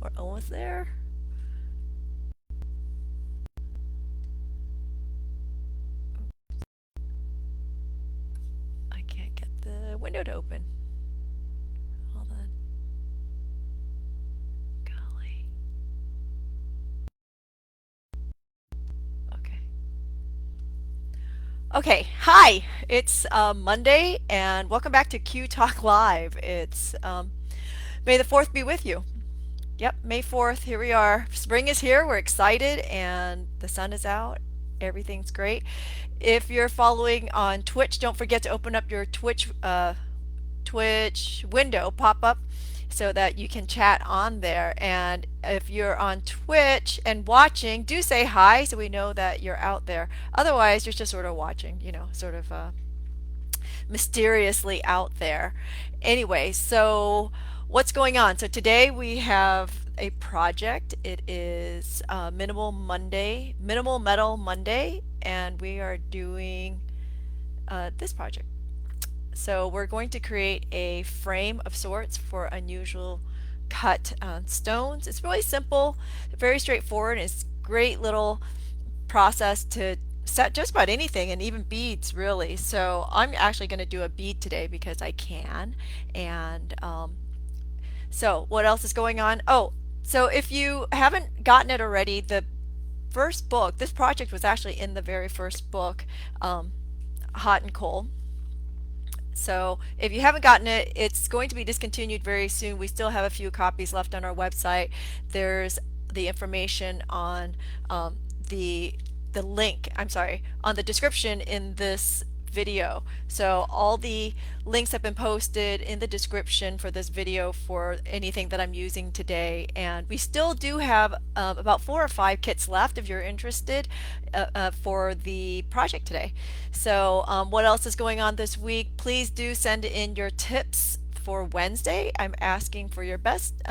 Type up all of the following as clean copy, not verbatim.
We're almost there. I can't get the window to open. Hold on. Golly. Okay. Okay. Hi. It's Monday, and welcome back to QTalk Live. It's May the 4th be with you. Yep, May 4th. Here we are. Spring is here. We're excited, and the sun is out. Everything's great. If you're following on Twitch, don't forget to open up your Twitch window pop up so that you can chat on there. And if you're on Twitch and watching, do say hi so we know that you're out there. Otherwise, you're just sort of watching, sort of mysteriously out there. Anyway, so what's going on? So today we have a project. It is Minimal Metal Monday, and we are doing this project. So we're going to create a frame of sorts for unusual cut stones. It's really simple, very straightforward. It's a great little process to set just about anything, and even beads really. So I'm actually going to do a bead today because I can. And so what else is going on? Oh, so if you haven't gotten it already, the first book, this project was actually in the very first book, Hot and Cold. So if you haven't gotten it, it's going to be discontinued very soon. We still have a few copies left on our website. There's the information on the link, I'm sorry, on the description in this video. So all the links have been posted in the description for this video for anything that I'm using today. And we still do have about 4 or 5 kits left if you're interested for the project today. So what else is going on this week? Please do send in your tips for Wednesday. I'm asking for your best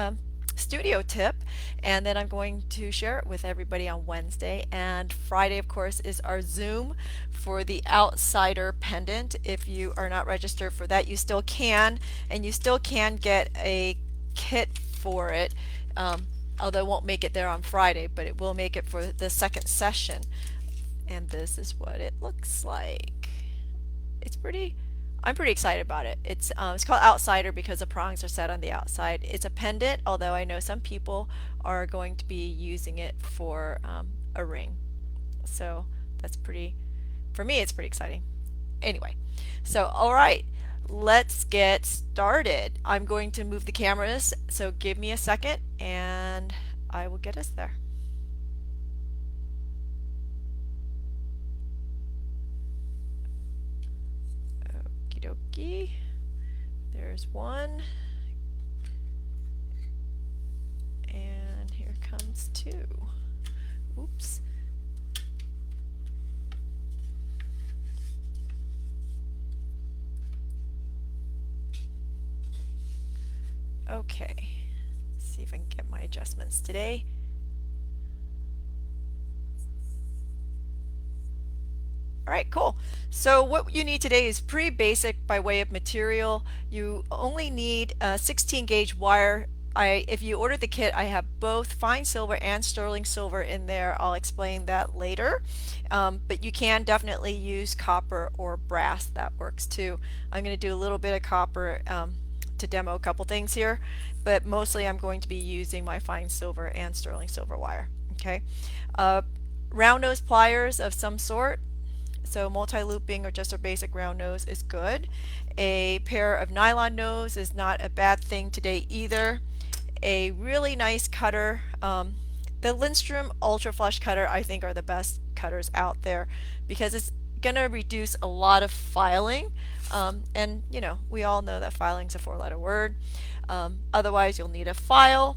studio tip, and then I'm going to share it with everybody on Wednesday. And Friday, of course, is our Zoom for the Outsider pendant. If you are not registered for that, you still can, and you still can get a kit for it. Although it won't make it there on Friday, but it will make it for the second session. And this is what it looks like. It's pretty, I'm pretty excited about it. It's called Outsider because the prongs are set on the outside. It's a pendant, although I know some people are going to be using it for a ring. So that's pretty, for me, it's pretty exciting. Anyway, so all right, let's get started. I'm going to move the cameras, so give me a second and I will get us there. Okie dokie. There's one. And here comes two. Oops. Okay. Let's see if I can get my adjustments today. All right, cool. So what you need today is pretty basic by way of material. You only need a 16 gauge wire. If you order the kit, I have both fine silver and sterling silver in there. I'll explain that later. But you can definitely use copper or brass. That works too. I'm going to do a little bit of copper to demo a couple things here, but mostly I'm going to be using my fine silver and sterling silver wire. Okay. Round nose pliers of some sort. So multi-looping or just a basic round nose is good. A pair of nylon nose is not a bad thing today either. A really nice cutter. The Lindstrom Ultra Flush cutter I think are the best cutters out there because it's going to reduce a lot of filing. And you know, we all know that filing's a 4-letter word. Otherwise you'll need a file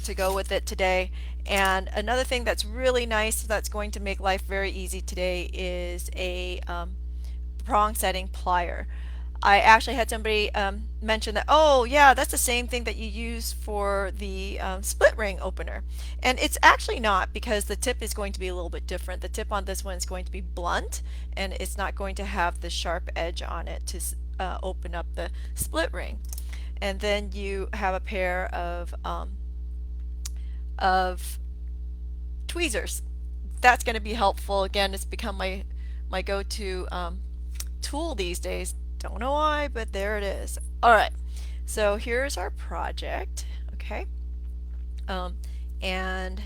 to go with it today. And another thing that's really nice that's going to make life very easy today is a prong setting plier. I actually had somebody mention that, oh yeah, that's the same thing that you use for the split ring opener. And it's actually not, because the tip is going to be a little bit different. The tip on this one is going to be blunt, and it's not going to have the sharp edge on it to open up the split ring. And then you have a pair of of tweezers. That's going to be helpful. Again, it's become my go-to tool these days. Don't know why, but there it is. All right, so here's our project. Okay, and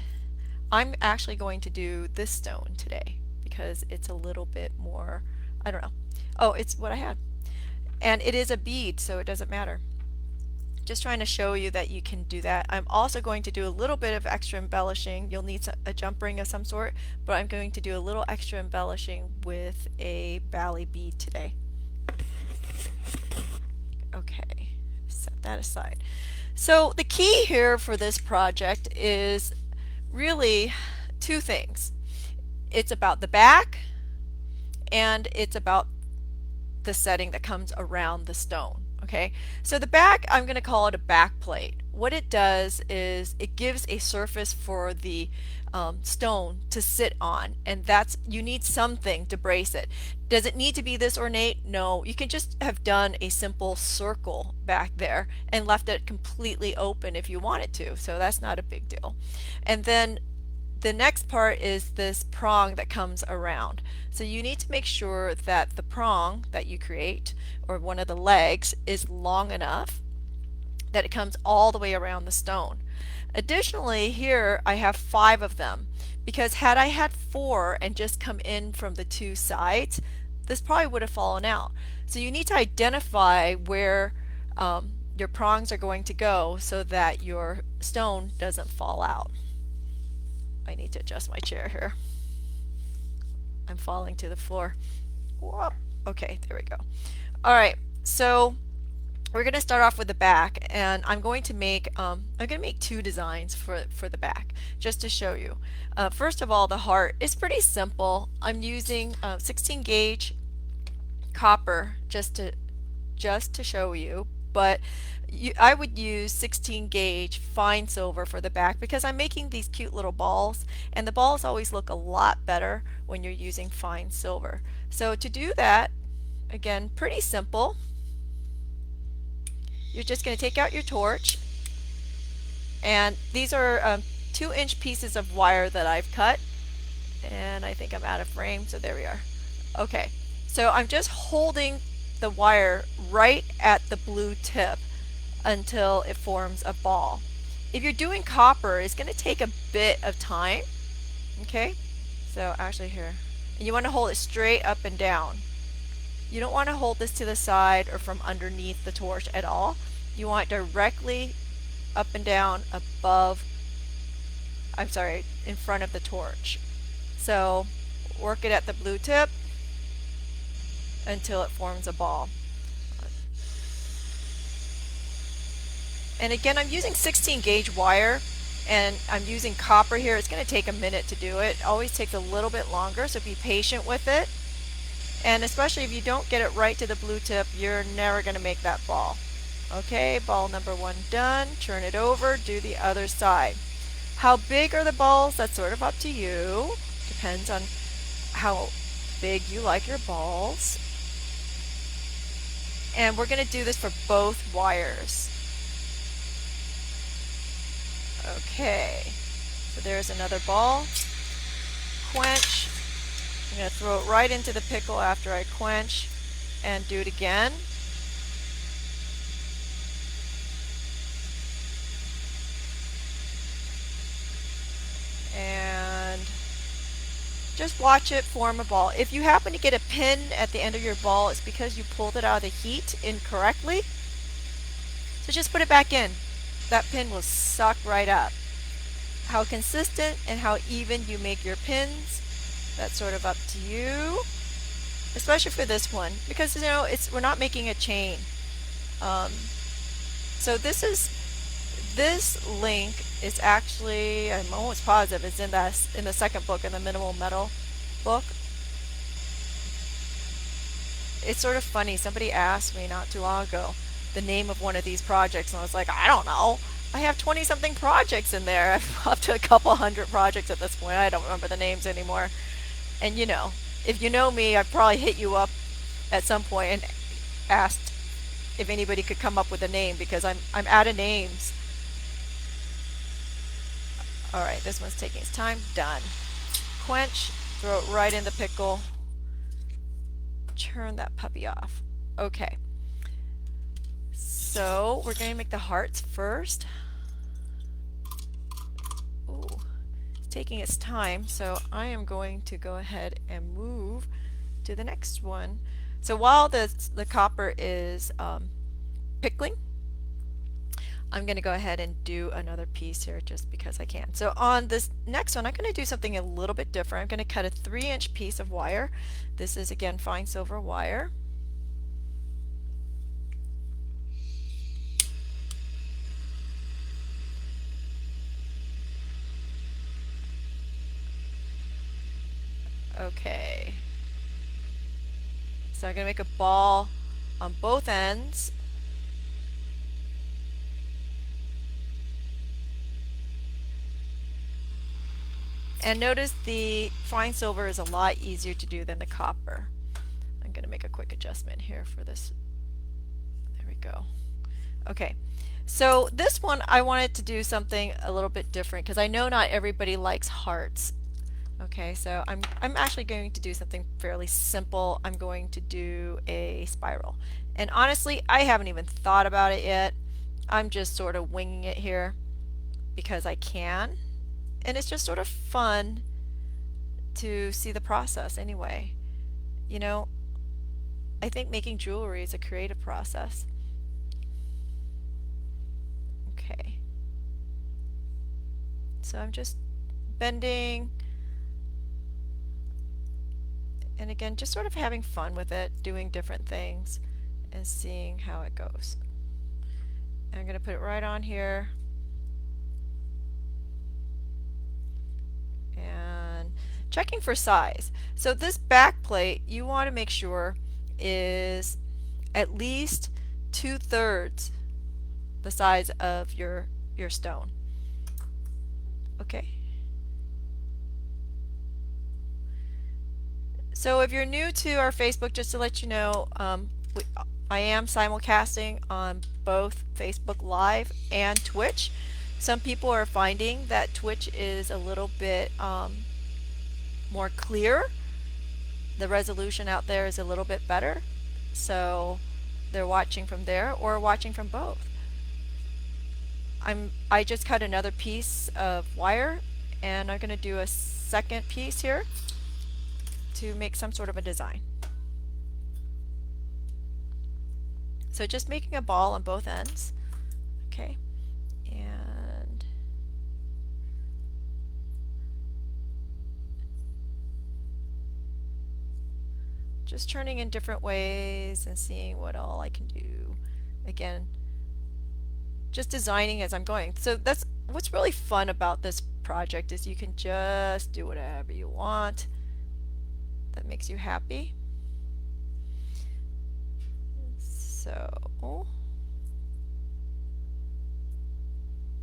I'm actually going to do this stone today because it's a little bit more, I don't know. Oh, it's what I had. And it is a bead, so it doesn't matter. Just trying to show you that you can do that. I'm also going to do a little bit of extra embellishing. You'll need a jump ring of some sort, but I'm going to do a little extra embellishing with a Bali bead today. Okay, set that aside. So the key here for this project is really two things. It's about the back and it's about the setting that comes around the stone. Okay, so the back, I'm going to call it a back plate. What it does is it gives a surface for the stone to sit on, and that's, you need something to brace it. Does it need to be this ornate? No, you can just have done a simple circle back there and left it completely open if you wanted to, so that's not a big deal. And then the next part is this prong that comes around. So you need to make sure that the prong that you create, or one of the legs, is long enough that it comes all the way around the stone. Additionally, here I have 5 of them, because had I had 4 and just come in from the 2 sides, this probably would have fallen out. So you need to identify where your prongs are going to go so that your stone doesn't fall out. I need to adjust my chair here. I'm falling to the floor. Whoa. Okay, there we go. All right, so we're going to start off with the back, and I'm going to make 2 designs for the back just to show you. First of all, the heart is pretty simple. I'm using 16 gauge copper just to show you, but I would use 16 gauge fine silver for the back because I'm making these cute little balls, and the balls always look a lot better when you're using fine silver. So to do that, again, pretty simple. You're just going to take out your torch, and these are 2-inch pieces of wire that I've cut, and I think I'm out of frame, so there we are. Okay, so I'm just holding the wire right at the blue tip until it forms a ball. If you're doing copper, it's going to take a bit of time. Okay, so actually here, and you want to hold it straight up and down. You don't want to hold this to the side or from underneath the torch at all. You want it directly up and down above, I'm sorry, in front of the torch. So work it at the blue tip until it forms a ball. And again, I'm using 16 gauge wire, and I'm using copper here. It's going to take a minute to do it. It always takes a little bit longer, so be patient with it. And especially if you don't get it right to the blue tip, you're never going to make that ball. Okay, ball number 1 done. Turn it over, do the other side. How big are the balls? That's sort of up to you. Depends on how big you like your balls. And we're going to do this for both wires. Okay, so there's another ball. Quench. I'm going to throw it right into the pickle after I quench, and do it again. And just watch it form a ball. If you happen to get a pin at the end of your ball, it's because you pulled it out of the heat incorrectly. So just put it back in. That pin will suck right up. How consistent and how even you make your pins, that's sort of up to you, especially for this one, because we're not making a chain. So this link is actually, I'm almost positive it's in the second book, in the Minimal Metal book. It's sort of funny. Somebody asked me not too long ago the name of one of these projects, and I was like, I don't know. I have 20 something projects in there. I'm up to a couple hundred projects at this point. I don't remember the names anymore. And if you know me, I've probably hit you up at some point and asked if anybody could come up with a name, because I'm out of names. Alright, this one's taking its time. Done. Quench, throw it right in the pickle. Turn that puppy off. Okay. So we're going to make the hearts first. Ooh, it's taking its time, so I am going to go ahead and move to the next one. So while the copper is pickling, I'm going to go ahead and do another piece here just because I can. So on this next one, I'm going to do something a little bit different. I'm going to cut a 3-inch piece of wire. This is again fine silver wire. Okay. So I'm going to make a ball on both ends. And notice the fine silver is a lot easier to do than the copper. I'm going to make a quick adjustment here for this. There we go. Okay. So this one I wanted to do something a little bit different because I know not everybody likes hearts. Okay, so I'm actually going to do something fairly simple. I'm going to do a spiral. And honestly, I haven't even thought about it yet. I'm just sort of winging it here because I can. And it's just sort of fun to see the process anyway. You know, I think making jewelry is a creative process. Okay. So I'm just bending, and again, just sort of having fun with it, doing different things and seeing how it goes. And I'm going to put it right on here. And checking for size. So this back plate, you want to make sure is at least 2/3 the size of your stone. Okay. So if you're new to our Facebook, just to let you know, I am simulcasting on both Facebook Live and Twitch. Some people are finding that Twitch is a little bit more clear. The resolution out there is a little bit better. So they're watching from there or watching from both. I just cut another piece of wire, and I'm going to do a second piece here to make some sort of a design. So just making a ball on both ends. Okay. And just turning in different ways and seeing what all I can do. Again, just designing as I'm going. So that's what's really fun about this project, is you can just do whatever you want that makes you happy. So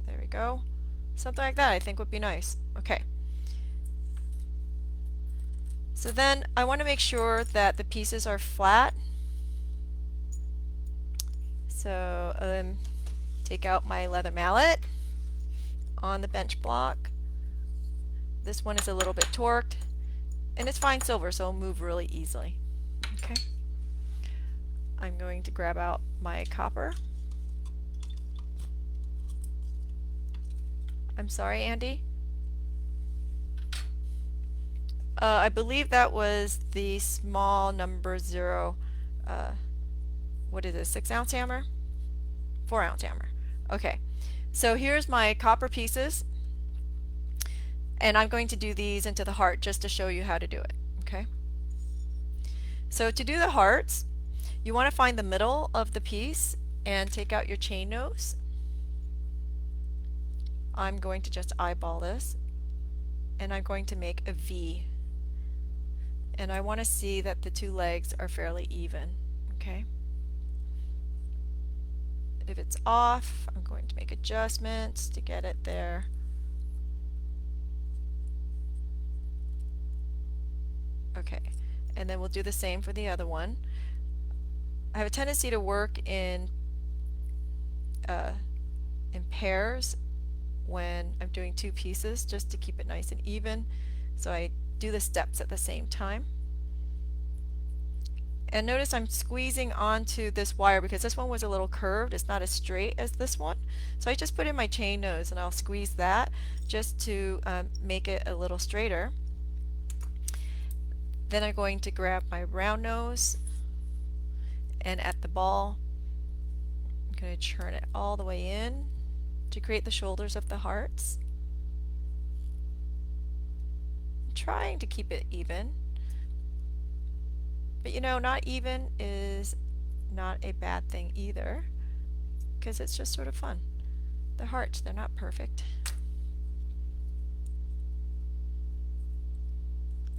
there we go. Something like that I think would be nice. Okay. So then I want to make sure that the pieces are flat. So take out my leather mallet on the bench block. This one is a little bit torqued, and it's fine silver, so it'll move really easily. Okay. I'm going to grab out my copper. I'm sorry, Andy. I believe that was the small number 0. What is it? 6-ounce hammer? 4-ounce hammer. Okay. So here's my copper pieces, and I'm going to do these into the heart just to show you how to do it. Okay. So to do the hearts, you want to find the middle of the piece and take out your chain nose. I'm going to just eyeball this, and I'm going to make a V. And I want to see that the two legs are fairly even. Okay. If it's off, I'm going to make adjustments to get it there. Okay, and then we'll do the same for the other one. I have a tendency to work in pairs when I'm doing two pieces, just to keep it nice and even. So I do the steps at the same time. And notice I'm squeezing onto this wire because this one was a little curved. It's not as straight as this one. So I just put in my chain nose and I'll squeeze that just to make it a little straighter. Then I'm going to grab my round nose, and at the ball I'm going to churn it all the way in to create the shoulders of the hearts. I'm trying to keep it even. But you know, not even is not a bad thing either, because it's just sort of fun. The hearts, they're not perfect.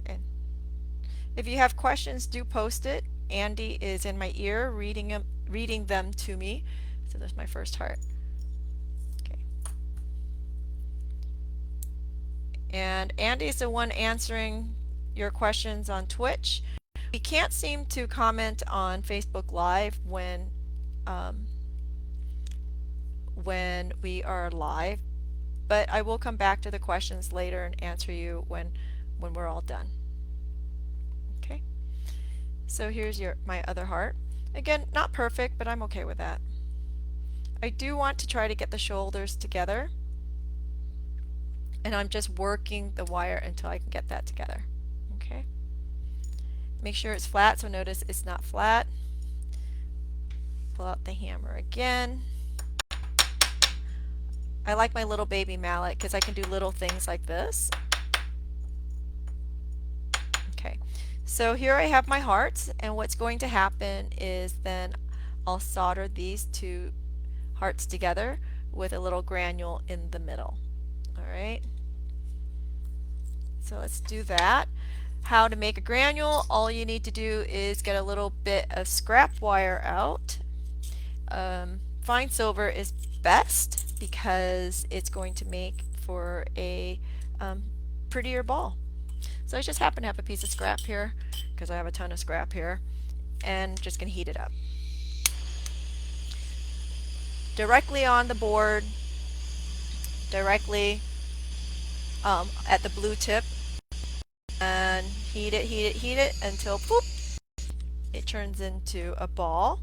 And if you have questions, do post it. Andy is in my ear reading them to me. So there's my first heart. Okay. And Andy's the one answering your questions on Twitch. We can't seem to comment on Facebook Live when we are live, but I will come back to the questions later and answer you when we're all done. Okay, so here's my other heart. Again, not perfect, but I'm okay with that. I do want to try to get the shoulders together, and I'm just working the wire until I can get that together. Okay, make sure it's flat, so notice it's not flat. Pull out the hammer again. I like my little baby mallet because I can do little things like this. Okay, so here I have my hearts, and what's going to happen is then I'll solder these two hearts together with a little granule in the middle. Alright, so let's do that. How to make a granule: all you need to do is get a little bit of scrap wire out. Fine silver is best because it's going to make for a prettier ball. So I just happen to have a piece of scrap here because I have a ton of scrap here, and just going to heat it up. Directly on the board, directly at the blue tip, and heat it until poop, it turns into a ball.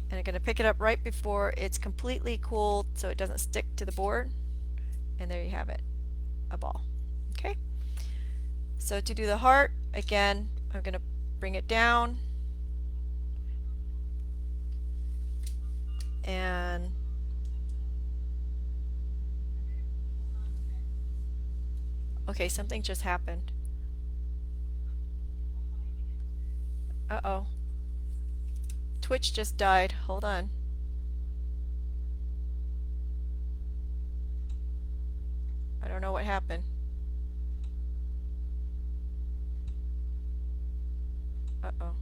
And I'm going to pick it up right before it's completely cooled so it doesn't stick to the board. And there you have it, a ball. Okay. So to do the heart, again, I'm going to bring it down and okay, something just happened. Uh-oh. Twitch just died. Hold on. I don't know what happened. Uh-oh.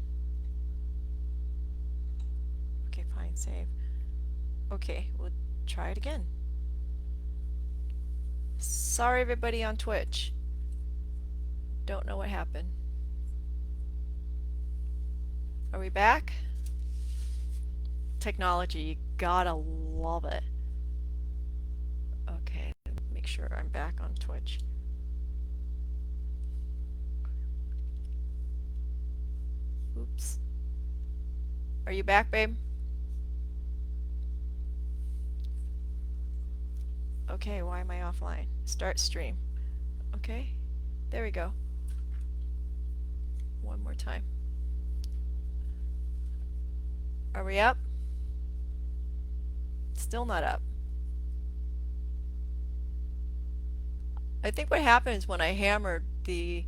Okay, fine, save. Okay, we'll try it again. Sorry everybody on Twitch. Don't know what happened. Are we back? Technology, you gotta love it. Okay, make sure I'm back on Twitch. Oops. Are you back, babe? Okay, why am I offline? Start stream. Okay, there we go. One more time. Are we up? Still not up. I think what happened is when I hammered, the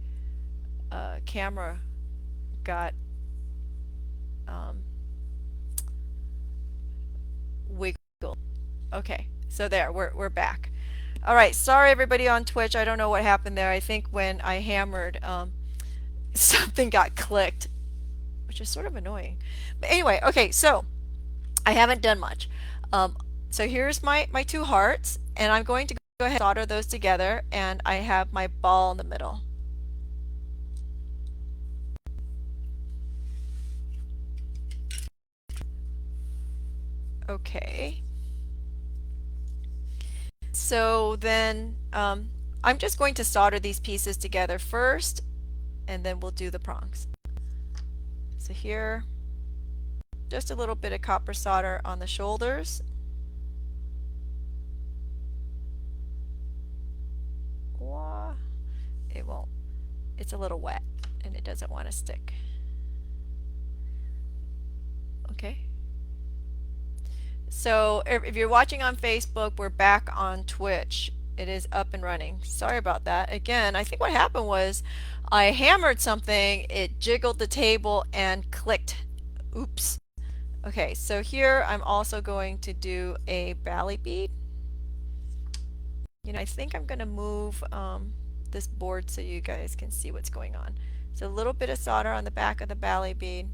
camera got wiggled. Okay, so there, we're back. All right, sorry everybody on Twitch. I don't know what happened there. I think when I hammered, something got clicked, which is sort of annoying. But anyway, okay, so I haven't done much. So here's my two hearts, and I'm going to go ahead and solder those together, and I have my ball in the middle. Okay. So then I'm just going to solder these pieces together first, and then we'll do the prongs. So here, just a little bit of copper solder on the shoulders. It won't. It's a little wet and it doesn't want to stick. Okay. So if you're watching on Facebook, we're back on Twitch. It is up and running. Sorry about that. Again, I think what happened was I hammered something, it jiggled the table and clicked. Oops. Okay, so here I'm also going to do a Bali bead. I think I'm going to move this board so you guys can see what's going on. So a little bit of solder on the back of the Bali bead.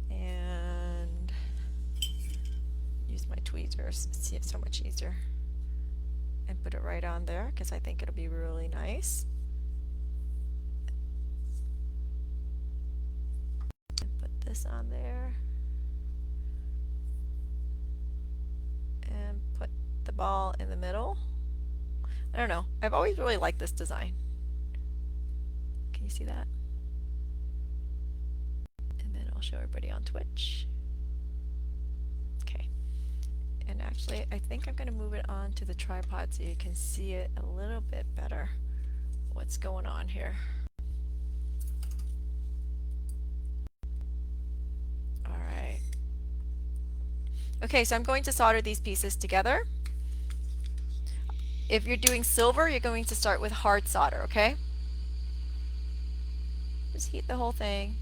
And use my tweezers. See, it's so much easier. And put it right on there because I think it'll be really nice. And put this on there. And put the ball in the middle. I don't know. I've always really liked this design. Can you see that? And then I'll show everybody on Twitch. Okay. And actually, I think I'm going to move it onto the tripod so you can see it a little bit better. What's going on here? All right. Okay, so I'm going to solder these pieces together. If you're doing silver, you're going to start with hard solder, okay? Just heat the whole thing,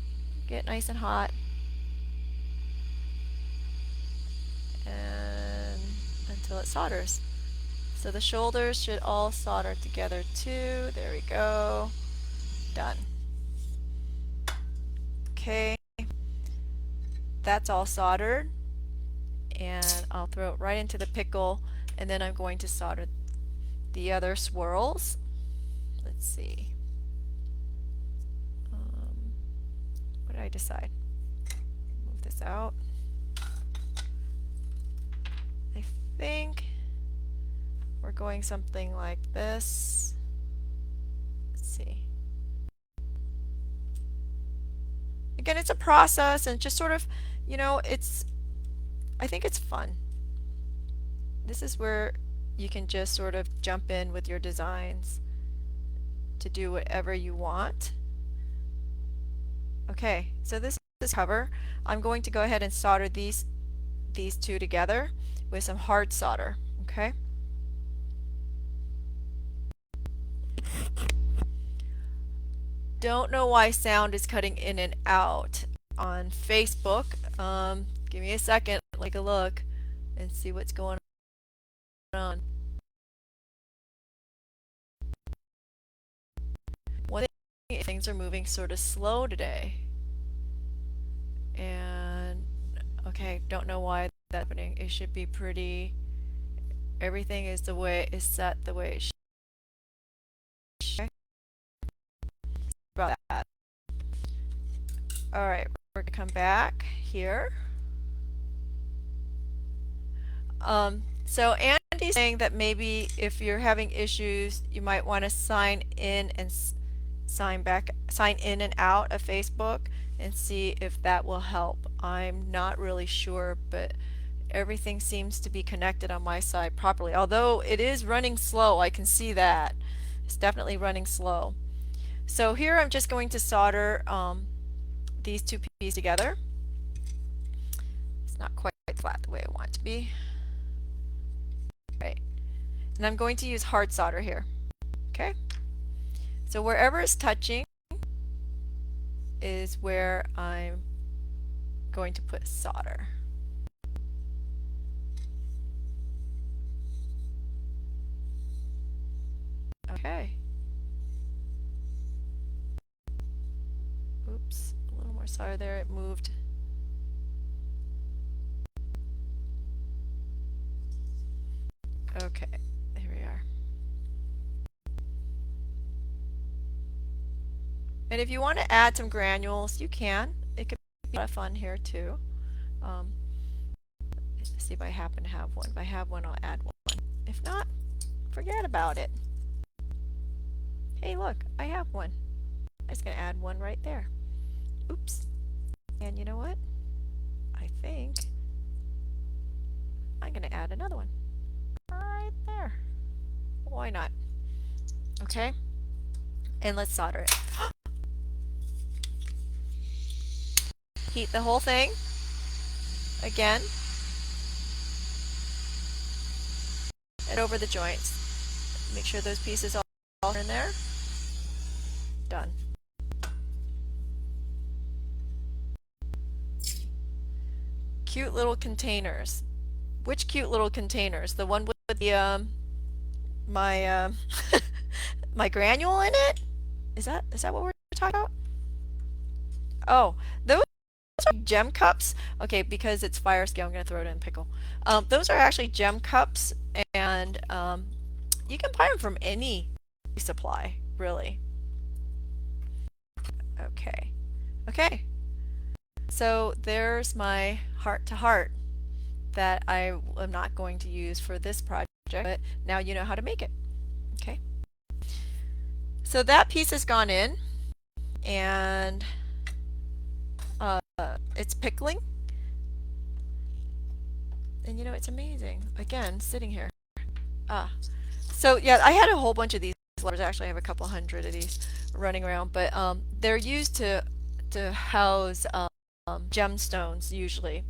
get nice and hot, and until it solders. So the shoulders should all solder together too. There we go. Done. Okay, that's all soldered, and I'll throw it right into the pickle, and then I'm going to solder the other swirls. Let's see. What did I decide? Move this out. I think we're going something like this. Let's see. Again, it's a process and just sort of, I think it's fun. This is where you can just sort of jump in with your designs to do whatever you want. Okay, so this is cover. I'm going to go ahead and solder these two together with some hard solder, okay? Don't know why sound is cutting in and out on Facebook. Give me a second, take a look and see what's going on. One thing, things are moving sort of slow today. And okay, don't know why that's happening. It should be pretty, everything is set the way it should. About that. Alright, we're gonna come back here. So Andy's saying that maybe if you're having issues, you might want to sign in and sign in and out of Facebook and see if that will help. I'm not really sure, but everything seems to be connected on my side properly. Although it is running slow, I can see that. It's definitely running slow. So here I'm just going to solder these two pieces together. It's not quite flat the way I want it to be. Right. And I'm going to use hard solder here. Okay? So wherever it's touching is where I'm going to put solder. Okay. Oops, a little more solder there, it moved. Okay, there we are. And if you want to add some granules, you can. It could be a lot of fun here too. Let's see if I happen to have one. If I have one, I'll add one. If not, forget about it. Hey, look, I have one. I'm just going to add one right there. Oops. And you know what? I think I'm going to add another one. Right there. Why not? Okay. And let's solder it. Heat the whole thing. Again. And over the joints. Make sure those pieces all are in there. Done. Cute little containers. Which cute little containers? The one with the my my granule in it? Is that what we're talking about? Oh, those are gem cups. Okay, because it's fire scale, I'm gonna throw it in pickle. Those are actually gem cups, and you can buy them from any supply, really. Okay. Okay. So there's my heart to heart that I am not going to use for this project, but now you know how to make it. Okay. So that piece has gone in, and it's pickling. And you know, it's amazing. Again, sitting here. So yeah, I had a whole bunch of these letters. Actually, I have a couple hundred of these running around, but they're used to house gemstones usually.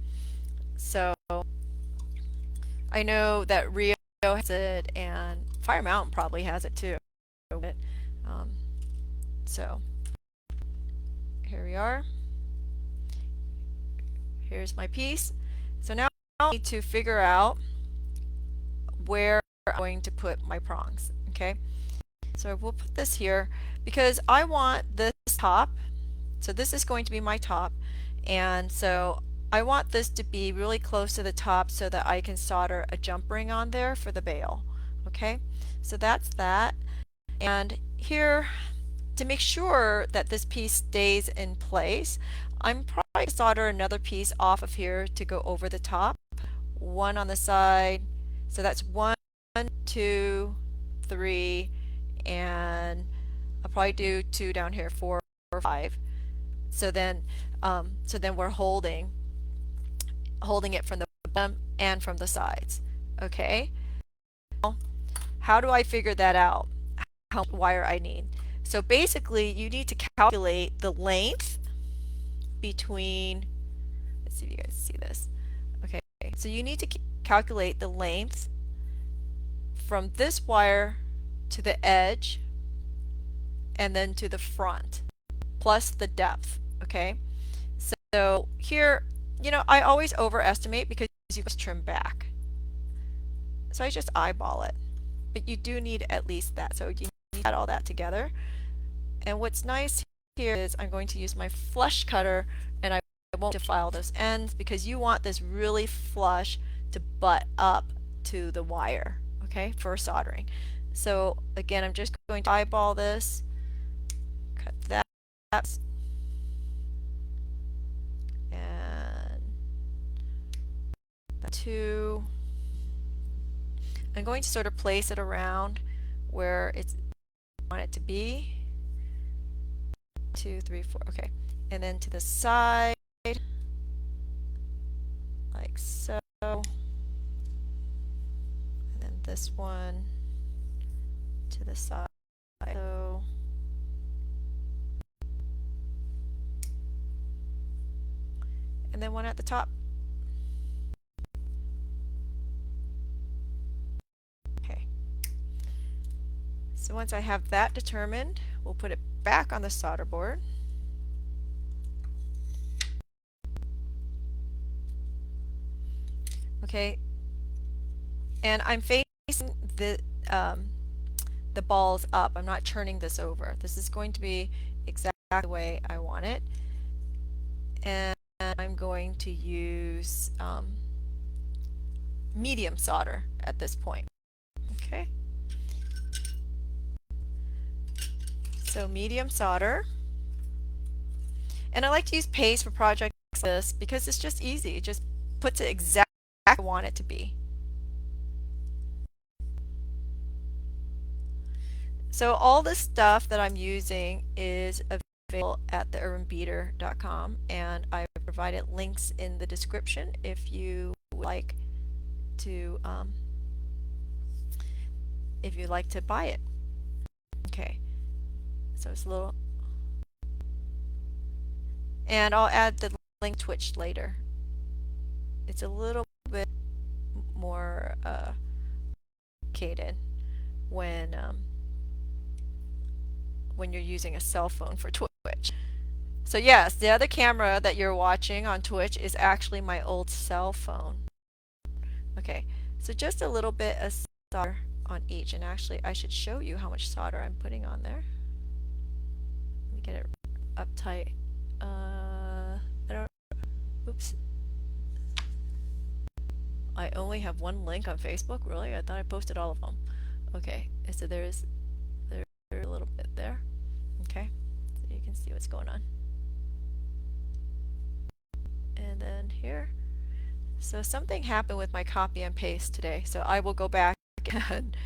So I know that Rio has it, and Fire Mountain probably has it too. But, so here we are. Here's my piece. So now I need to figure out where I'm going to put my prongs. Okay, so we'll put this here because I want this top. So this is going to be my top, and so I want this to be really close to the top so that I can solder a jump ring on there for the bail. Okay, so that's that. And here, to make sure that this piece stays in place, I'm probably going to solder another piece off of here to go over the top. One on the side. So that's 1, 2, 3, and I'll probably do 2 down here, 4 or 5. So then we're holding it from the bottom and from the sides. Okay. How do I figure that out? How much wire I need? So basically, you need to calculate the length between. Let's see if you guys see this. Okay. So you need to calculate the length from this wire to the edge and then to the front, plus the depth. Okay. So here, you know, I always overestimate because you just trim back. So I just eyeball it. But you do need at least that. So you need to add all that together. And what's nice here is I'm going to use my flush cutter, and I won't defile those ends because you want this really flush to butt up to the wire, okay, for soldering. So again, I'm just going to eyeball this, cut that, and that 2. I'm going to sort of place it around where I want it to be. 2, 3, 4. Okay, and then to the side, like so. And then this one to the side. So. And then one at the top. Okay. So once I have that determined, we'll put it back on the solder board. Okay. And I'm facing the balls up. I'm not turning this over. This is going to be exactly the way I want it. And I'm going to use medium solder at this point. Okay. So medium solder. And I like to use paste for projects like this because it's just easy. It just puts it exactly I want it to be. So all the stuff that I'm using is available at theurbanbeater.com, and I've provided links in the description if you would like to buy it. Okay, so it's a little, and I'll add the link to Twitch later. It's a little bit more complicated when you're using a cell phone for Twitch. So yes, the other camera that you're watching on Twitch is actually my old cell phone. Okay, so just a little bit of solder on each, and actually I should show you how much solder I'm putting on there. Let me get it uptight. Oops. I only have one link on Facebook? Really? I thought I posted all of them. Okay, so there's a little bit there. Okay, so you can see what's going on. And then here. So something happened with my copy and paste today, so I will go back and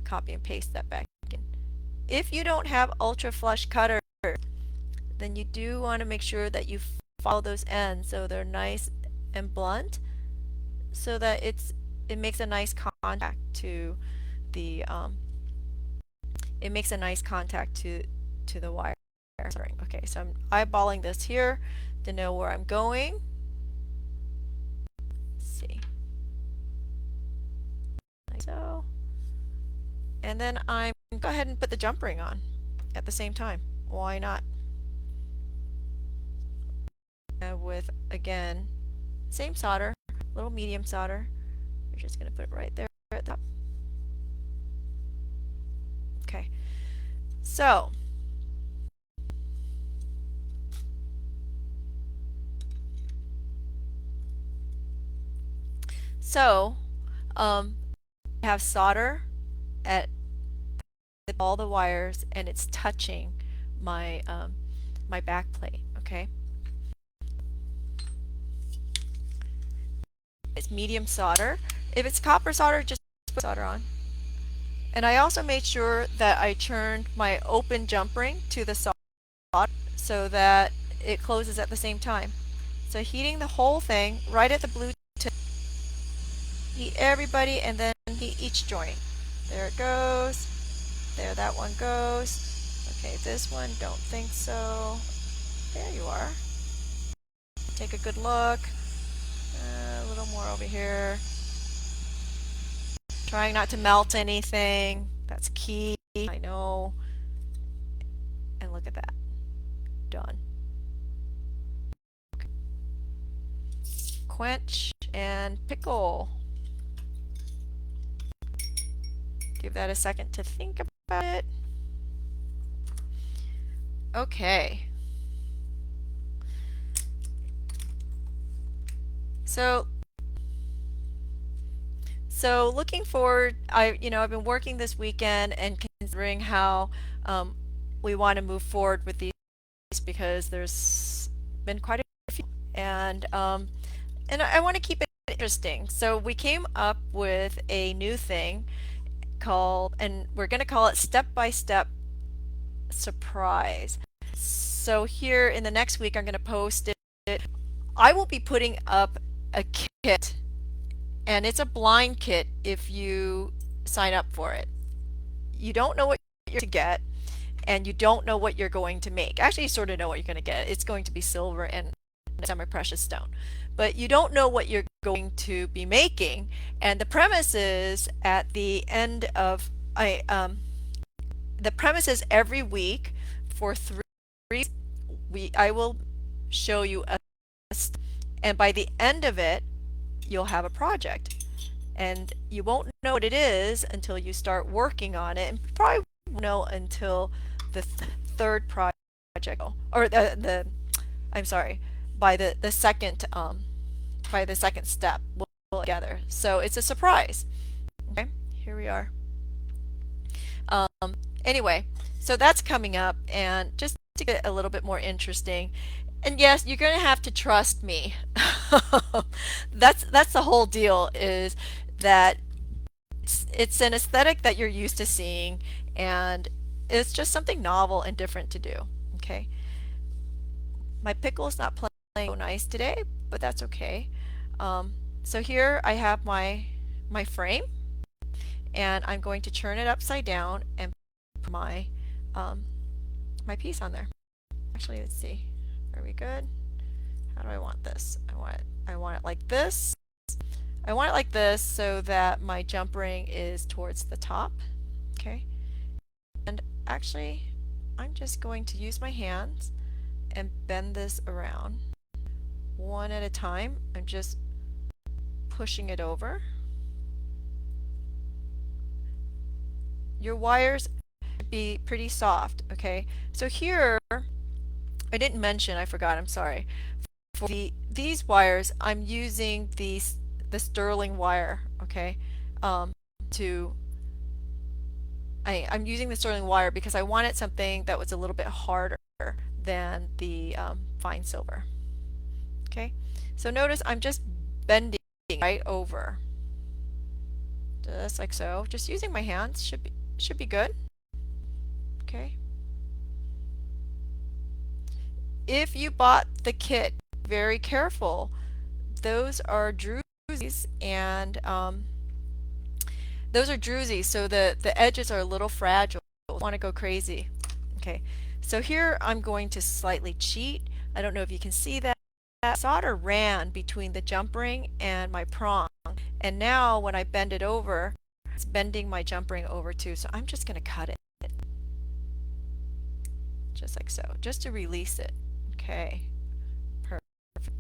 copy and paste that back in. If you don't have ultra flush cutter, then you do want to make sure that you follow those ends so they're nice and blunt, so that it makes a nice contact to the the wire. Okay, so I'm eyeballing this here to know where I'm going. Let's see. Like so. And then I'm go ahead and put the jump ring on at the same time. Why not? With, again, same solder, little medium solder. We're just going to put it right there at the top. Okay, so I have solder at all the wires, and it's touching my my back plate. Okay, it's medium solder. If it's copper solder, just put solder on. And I also made sure that I turned my open jump ring to the solder so that it closes at the same time. So heating the whole thing right at the blue tip. Heat everybody, and then heat each joint. There it goes. There that one goes. Okay, this one, don't think so. There you are. Take a good look. A little more over here. Trying not to melt anything. That's key. I know. And look at that. Done. Okay. Quench and pickle. Give that a second to think about it. Okay. So looking forward, I've been working this weekend and considering how we want to move forward with these, because there's been quite a few, and I want to keep it interesting. So we came up with a new thing called, and we're going to call it step-by-step surprise. So here in the next week, I'm going to post it. I will be putting up a kit, and it's a blind kit if you sign up for it. You don't know what you're to get, and you don't know what you're going to make. Actually, you sort of know what you're going to get. It's going to be silver and semi-precious stone. But you don't know what you're going to be making, and the premise is at the end of the premise is every week for 3 weeks I will show you a and by the end of it you'll have a project, and you won't know what it is until you start working on it, and probably won't know until the third project, or I'm sorry, by the second step we'll together. So it's a surprise. Okay, here we are. Anyway, so that's coming up, and just to get a little bit more interesting, And yes, you're going to have to trust me. That's the whole deal, is that it's an aesthetic that you're used to seeing, and it's just something novel and different to do. Okay. My pickle is not playing so nice today, but that's okay. So here I have my frame, and I'm going to turn it upside down and put um, my piece on there. Actually, let's see. Are we good? How do I want this? I want it like this. I want it like this so that my jump ring is towards the top. Okay. And actually, I'm just going to use my hands and bend this around one at a time. I'm just pushing it over. Your wires should be pretty soft, okay? So here, I didn't mention, I forgot, I'm sorry. For these wires, I'm using the sterling wire, okay? To I'm using the sterling wire because I wanted something that was a little bit harder than the fine silver. Okay, so notice I'm just bending right over, just like so. Just using my hands should be good. Okay. If you bought the kit, very careful. Those are drusies, and those are drusies, so the edges are a little fragile. You want to go crazy. Okay, so here I'm going to slightly cheat. I don't know if you can see that. Solder ran between the jump ring and my prong, and now when I bend it over, it's bending my jump ring over too, so I'm just going to cut it just like so, just to release it. Okay, perfect.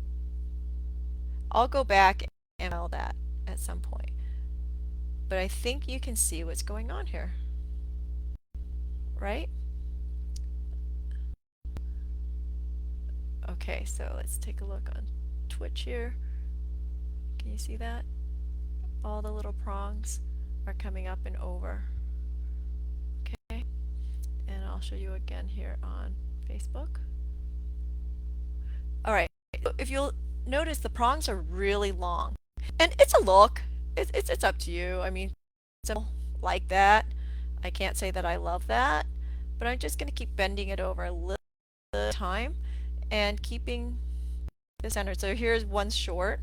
I'll go back and all that at some point, but I think you can see what's going on here, right? Okay, so let's take a look on Twitch here. Can you see that? All the little prongs are coming up and over. Okay, and I'll show you again here on Facebook. Alright, if you'll notice, the prongs are really long. And it's a look. It's up to you. I mean, simple like that. I can't say that I love that, but I'm just going to keep bending it over a little time and keeping the center. So here's one short.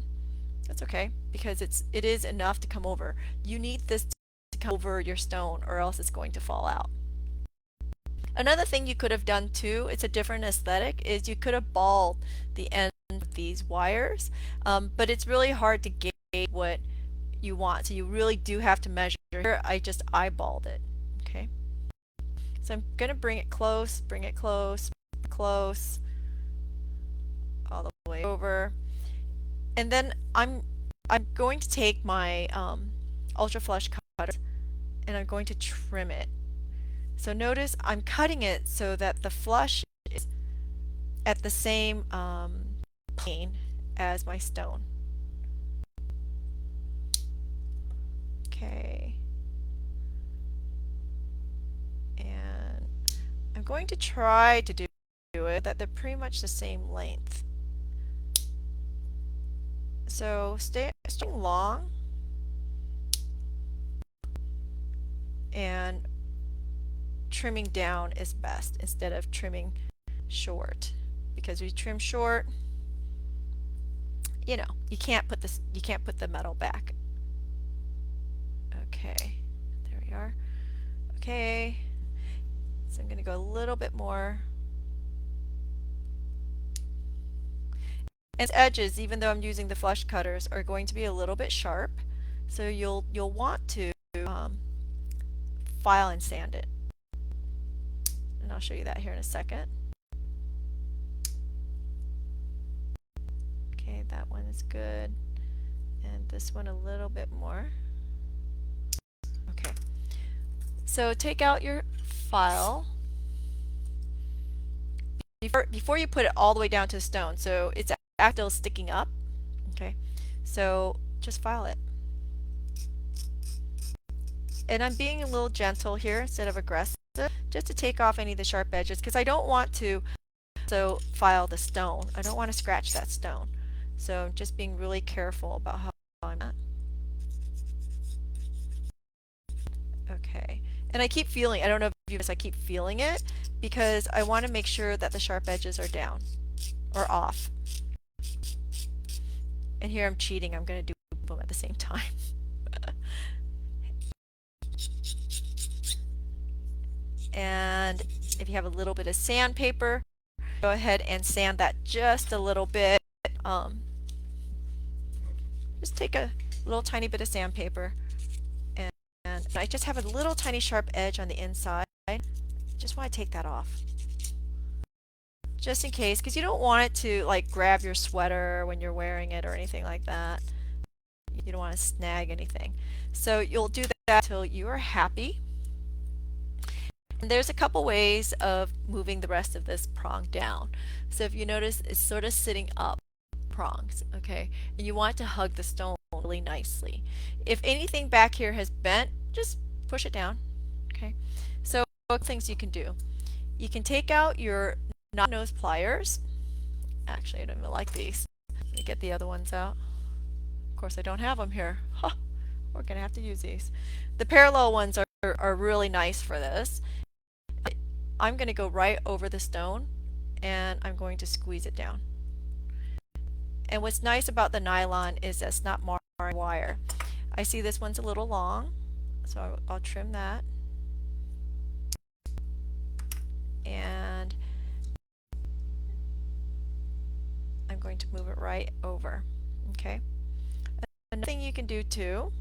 That's okay, because it is enough to come over. You need this to come over your stone, or else it's going to fall out. Another thing you could have done too, it's a different aesthetic, is you could have balled the end of these wires, but it's really hard to gauge what you want, so you really do have to measure. Here I just eyeballed it. Okay, so I'm going to bring it close, close, all the way over, and then I'm going to take my ultra flush cutter and I'm going to trim it. So notice I'm cutting it so that the flush is at the same plane as my stone. Okay. And I'm going to try to do it that they're pretty much the same length. So staying long and trimming down is best instead of trimming short, because we trim short, you know, you can't put the metal back. Okay, there we are. Okay, so I'm going to go a little bit more. And edges, even though I'm using the flush cutters, are going to be a little bit sharp, so you'll want to file and sand it. And I'll show you that here in a second. Okay, that one is good, and this one a little bit more. Okay, so take out your file before you put it all the way down to the stone, so it's still sticking up. Okay, so just file it. And I'm being a little gentle here instead of aggressive, just to take off any of the sharp edges, because I don't want to also file the stone. I don't want to scratch that stone. So just being really careful about how I'm at. Okay. And I keep feeling, I don't know if you notice, I keep feeling it because I want to make sure that the sharp edges are down or off. And here I'm cheating. I'm going to do them at the same time. And if you have a little bit of sandpaper, go ahead and sand that just a little bit. Just take a little tiny bit of sandpaper, and I just have a little tiny sharp edge on the inside. Just want to take that off. Just in case, because you don't want it to like grab your sweater when you're wearing it or anything like that. You don't want to snag anything. So you'll do that until you are happy. And there's a couple ways of moving the rest of this prong down. So if you notice, it's sort of sitting up, prongs, okay? And you want to hug the stone really nicely. If anything back here has bent, just push it down, okay? So things you can do. You can take out your nose pliers. Actually, I don't even like these. Let me get the other ones out. Of course, I don't have them here. Huh, we're gonna have to use these. The parallel ones are really nice for this. I'm going to go right over the stone and I'm going to squeeze it down. And what's nice about the nylon is it's not marring wire. I see this one's a little long, so I'll trim that. And I'm going to move it right over. Okay. Another thing you can do too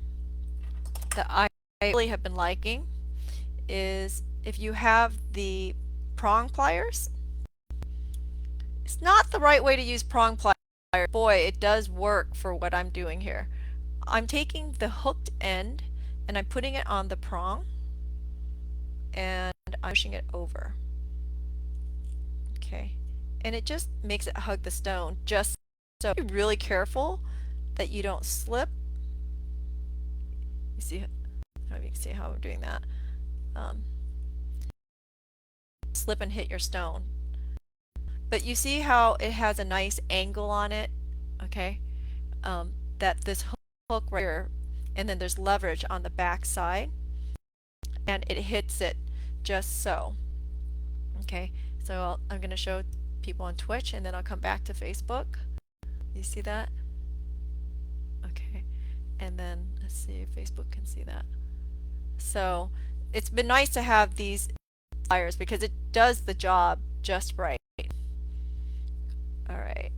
that I really have been liking is if you have the prong pliers. It's not the right way to use prong pliers. Boy, it does work for what I'm doing here. I'm taking the hooked end and I'm putting it on the prong and I'm pushing it over. Okay. And it just makes it hug the stone. Just so be really careful that you don't slip. You see, I don't know if you can see how I'm doing that. Slip and hit your stone. But you see how it has a nice angle on it, okay? That this hook right here, and then there's leverage on the back side, and it hits it just so. Okay, so I'm going to show people on Twitch, and then I'll come back to Facebook. You see that? Okay, and then let's see if Facebook can see that. So it's been nice to have these pliers because it does the job just right. Alright.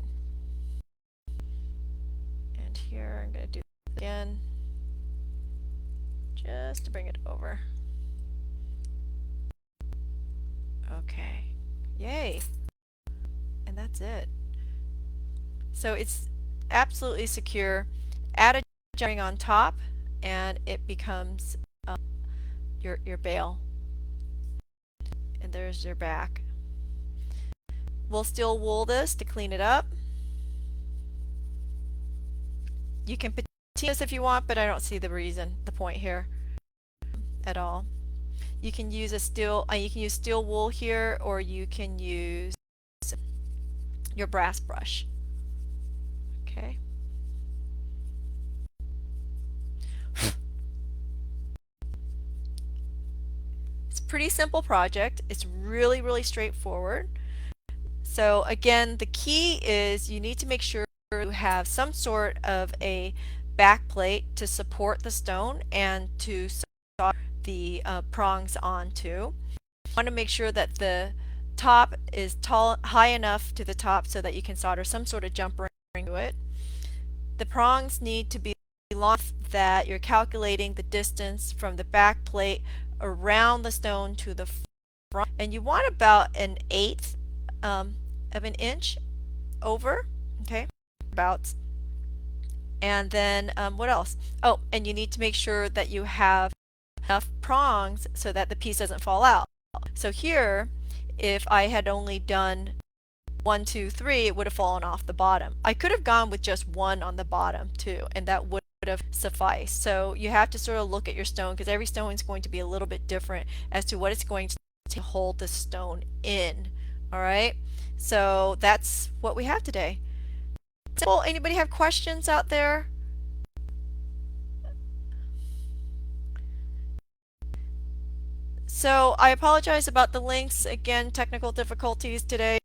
And here I'm going to do it again just to bring it over. Okay. Yay! And that's it. So it's absolutely secure. Add a ring on top and it becomes your bail. And there's your back. We'll still wool this to clean it up. You can patina this if you want, but I don't see the point here at all. You can use steel wool here, or you can use your brass brush. Okay. It's a pretty simple project. It's really, really straightforward. So again, the key is you need to make sure you have some sort of a back plate to support the stone and to solder the prongs onto. You want to make sure that the top is high enough to the top so that you can solder some sort of jump ring to it. The prongs need to be long enough that you're calculating the distance from the back plate around the stone to the front, and you want about 1/8 of an inch over, okay, about. And then what else? Oh, and you need to make sure that you have enough prongs so that the piece doesn't fall out. So here, if I had only done 1, 2, 3, it would have fallen off the bottom. I could have gone with just one on the bottom too, and that would have sufficed. So you have to sort of look at your stone because every stone is going to be a little bit different as to what it's going to hold the stone in. All right. So that's what we have today. So, anybody have questions out there? So I apologize about the links. Again, technical difficulties today.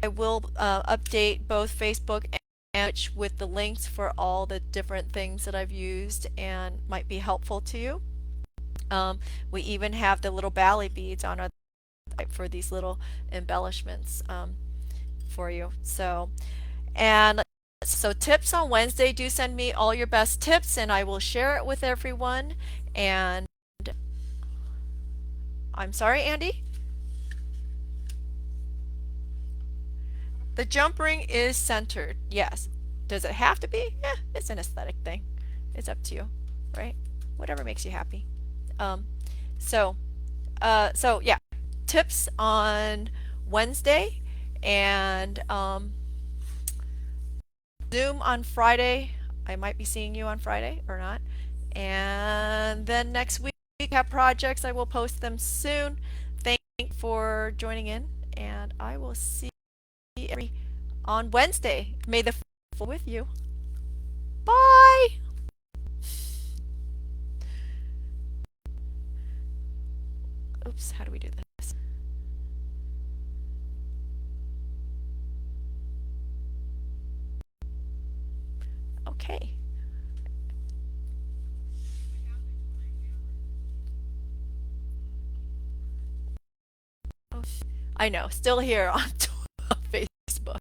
I will update both Facebook and Twitch with the links for all the different things that I've used and might be helpful to you. We even have the little Bali beads on our site for these little embellishments for you. So tips on Wednesday. Do send me all your best tips, and I will share it with everyone. And I'm sorry, Andy. The jump ring is centered, yes. Does it have to be? Yeah, it's an aesthetic thing. It's up to you, right? Whatever makes you happy. Um, so, so yeah, tips on Wednesday and Zoom on Friday. I might be seeing you on Friday or not. And then next week we have projects. I will post them soon. Thank you for joining in, and I will see every on Wednesday. May the fourth with you. Bye. Oops, how do we do this? Okay. Oh, I know, still here on Facebook.